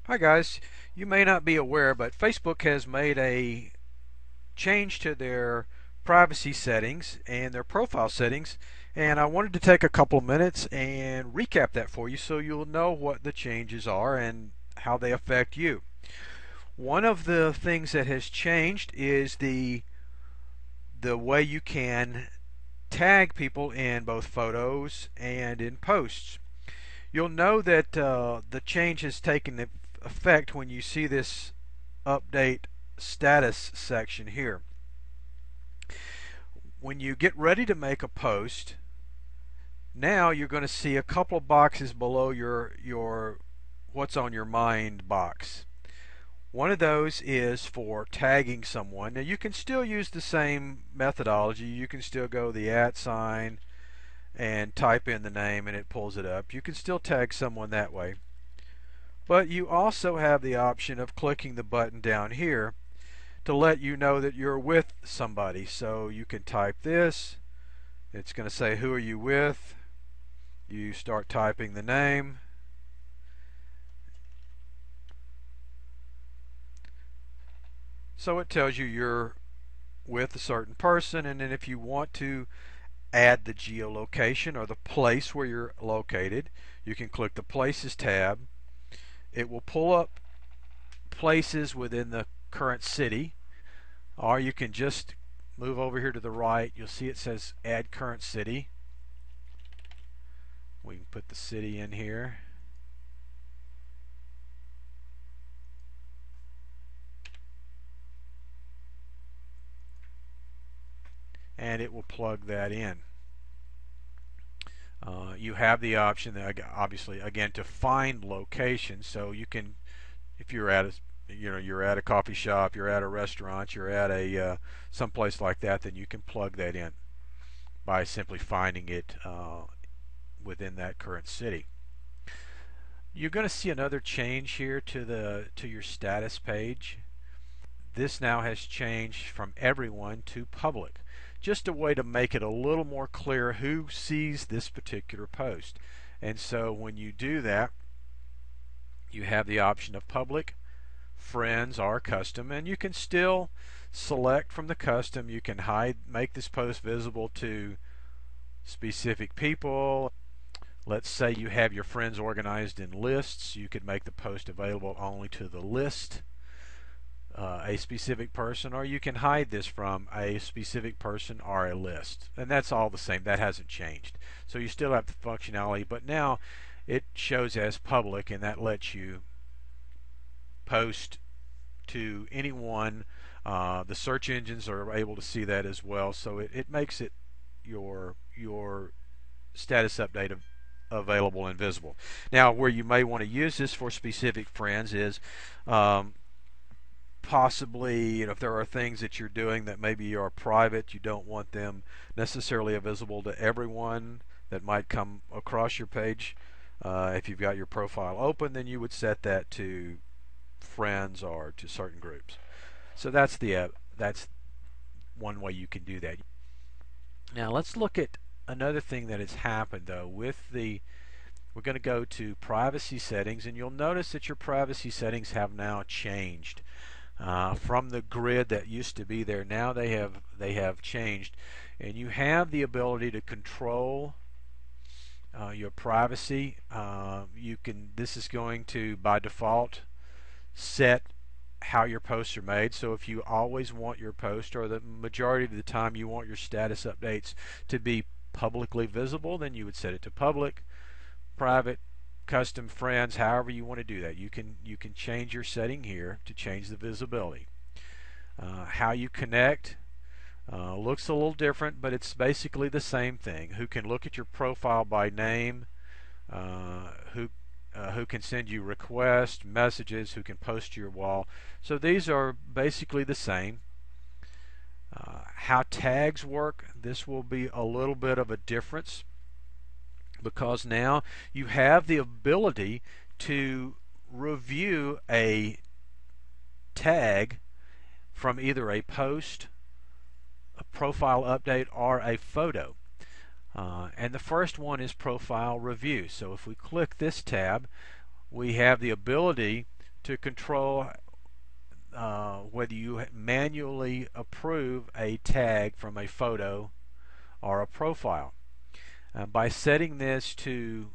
Hi guys, you may not be aware, but Facebook has made a change to their privacy settings and their profile settings, and I wanted to take a couple of minutes and recap that for you so you'll know what the changes are and how they affect you. One of the things that has changed is the way you can tag people in both photos and in posts. You'll know that the change has taken effect when you see this update status section here. When you get ready to make a post, now you're going to see a couple of boxes below your what's on your mind box. One of those is for tagging someone. Now you can still use the same methodology. You can still go the @ sign and type in the name and it pulls it up. You can still tag someone that way. But you also have the option of clicking the button down here to let you know that you're with somebody. So you can type this. It's going to say, who are you with? You start typing the name. So it tells you you're with a certain person, and then if you want to add the geolocation or the place where you're located, you can click the Places tab. It will pull up places within the current city, or you can just move over here to the right. You'll see it says Add Current City. We can put the city in here. And it will plug that in. You have the option, obviously, again, to find locations. So you can, if you're at you're at a coffee shop, you're at a restaurant, you're at a someplace like that, then you can plug that in by simply finding it within that current city. You're going to see another change here to your status page. This now has changed from everyone to public. Just a way to make it a little more clear who sees this particular post. And so when you do that, you have the option of public, friends, or custom, and you can still select from the custom. You can make this post visible to specific people. Let's say you have your friends organized in lists. You could make the post available only to the list, a specific person, or you can hide this from a specific person or a list. And that's all the same. That hasn't changed. So you still have the functionality, but now it shows as public, and that lets you post to anyone. The search engines are able to see that as well, so it makes it your status update available and visible. Now, where you may want to use this for specific friends is possibly, if there are things that you're doing that maybe are private, you don't want them necessarily visible to everyone that might come across your page. If you've got your profile open, then you would set that to friends or to certain groups. So that's one way you can do that. Now let's look at another thing that has happened though with we're going to go to privacy settings, and you'll notice that your privacy settings have now changed from the grid that used to be there. Now they have changed, and you have the ability to control your privacy. This is going to by default set how your posts are made. So if you always want your post, or the majority of the time you want your status updates to be publicly visible, then you would set it to public, private, custom, friends, however you want to do that. You can change your setting here to change the visibility. How you connect looks a little different, but it's basically the same thing. Who can look at your profile by name, who can send you requests, messages, who can post to your wall. So these are basically the same. How tags work, this will be a little bit of a difference, because now you have the ability to review a tag from either a post, a profile update, or a photo. And the first one is profile review. So if we click this tab, we have the ability to control whether you manually approve a tag from a photo or a profile. By setting this to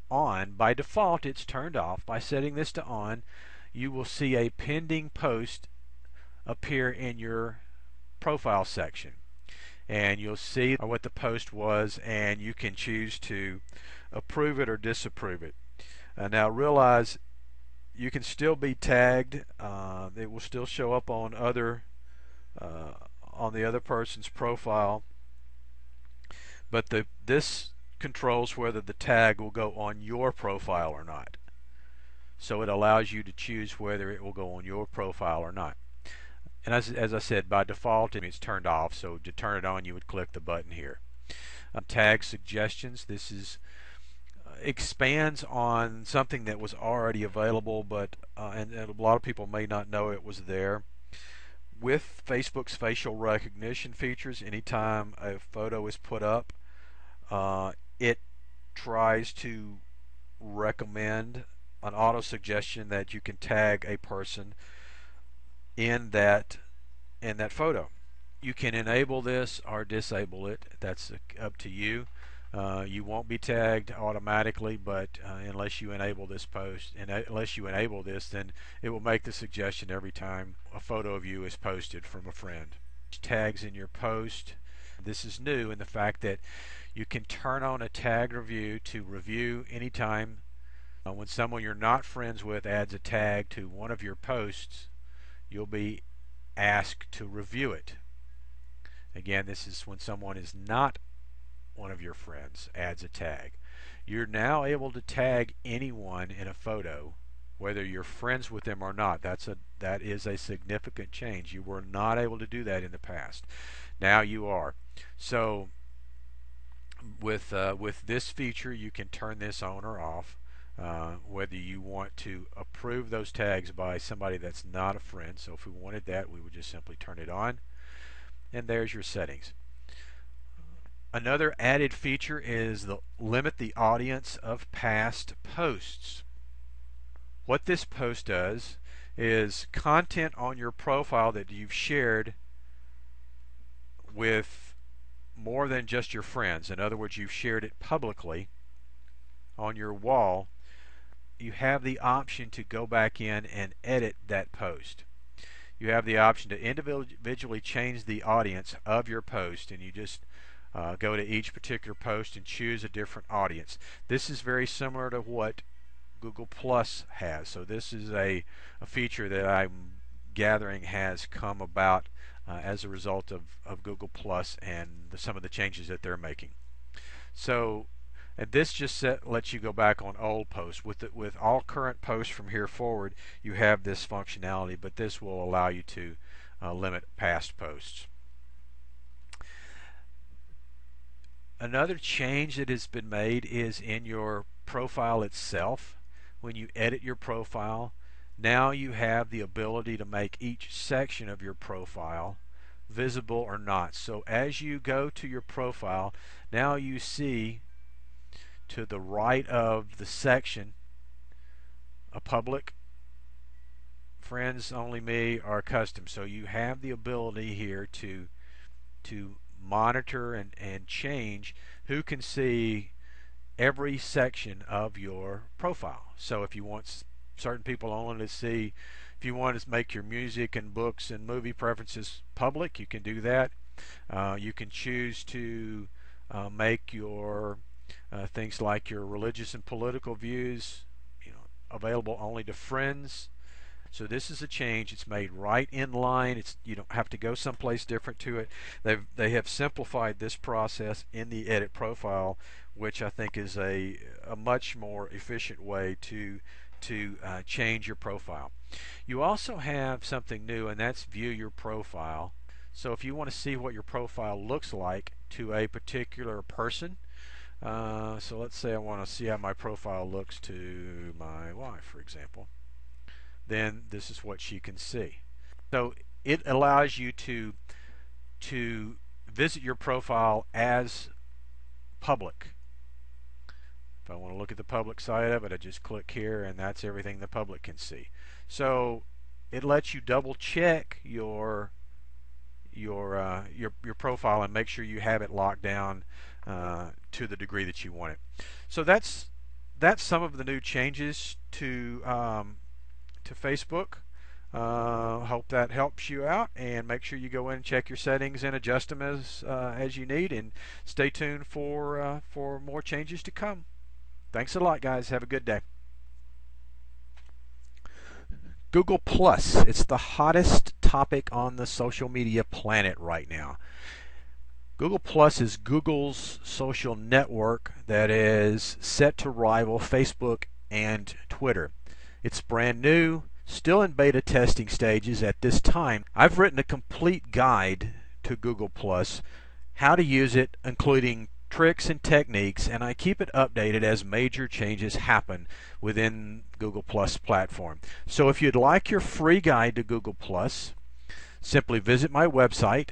on, by default it's turned off. By setting this to on, you will see a pending post appear in your profile section, and you'll see what the post was, and you can choose to approve it or disapprove it. Now realize you can still be tagged. It will still show up on the other person's profile, but this controls whether the tag will go on your profile or not. So it allows you to choose whether it will go on your profile or not. And as I said, by default it's turned off, so to turn it on you would click the button here. Tag suggestions. This is expands on something that was already available, but and a lot of people may not know it was there. With Facebook's facial recognition features, anytime a photo is put up, it tries to recommend an auto suggestion that you can tag a person in that photo. You can enable this or disable it. That's up to you. You won't be tagged automatically, but unless you enable this post, and unless you enable this, then it will make the suggestion every time a photo of you is posted from a friend. Tags in your post. This is new in the fact that you can turn on a tag review to review anytime when someone you're not friends with adds a tag to one of your posts. You'll be asked to review it. Again, this is when someone is not one of your friends adds a tag. You're now able to tag anyone in a photo, whether you're friends with them or not. That is a significant change. You were not able to do that in the past. Now you are. So with this feature, you can turn this on or off. Whether you want to approve those tags by somebody that's not a friend. So if we wanted that, we would just simply turn it on, and there's your settings. Another added feature is limit the audience of past posts. What this post does is content on your profile that you've shared with more than just your friends. In other words, you've shared it publicly on your wall. You have the option to go back in and edit that post. You have the option to individually change the audience of your post, and you just go to each particular post and choose a different audience. This is very similar to what Google Plus has. So this is a feature that I'm gathering has come about as a result of Google Plus and some of the changes that they're making. So, and this just lets you go back on old posts. With all current posts from here forward, you have this functionality, but this will allow you to limit past posts. Another change that has been made is in your profile itself. When you edit your profile, now you have the ability to make each section of your profile visible or not. So as you go to your profile, now you see to the right of the section a public, friends only, me, or custom. So you have the ability here to monitor and change who can see every section of your profile. So if you want certain people only to see, if you want to make your music and books and movie preferences public, you can do that. You can choose to make your things like your religious and political views, available only to friends. So this is a change. It's made right in line. You don't have to go someplace different to it. They have simplified this process in the edit profile, which I think is a much more efficient way to change your profile. You also have something new, and that's view your profile. So if you want to see what your profile looks like to a particular person, so let's say I want to see how my profile looks to my wife, for example, then this is what she can see. So it allows you to visit your profile as public. If I want to look at the public side of it, I just click here, and that's everything the public can see. So it lets you double check your profile and make sure you have it locked down to the degree that you want it. So that's some of the new changes to Facebook. Hope that helps you out, and make sure you go in and check your settings and adjust them as you need, and stay tuned for more changes to come. Thanks a lot, guys. Have a good day. Google Plus. It's the hottest topic on the social media planet right now. Google Plus is Google's social network that is set to rival Facebook and Twitter. It's brand new, still in beta testing stages at this time. I've written a complete guide to Google Plus, how to use it, including tricks and techniques, and I keep it updated as major changes happen within Google Plus platform. So if you'd like your free guide to Google Plus, simply visit my website,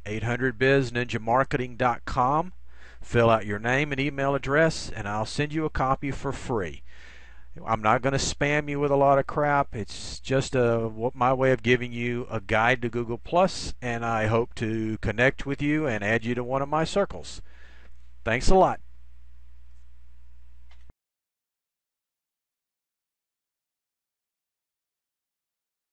800bizninjamarketing.com, fill out your name and email address, and I'll send you a copy for free. I'm not going to spam you with a lot of crap. It's just my way of giving you a guide to Google Plus, and I hope to connect with you and add you to one of my circles. Thanks a lot.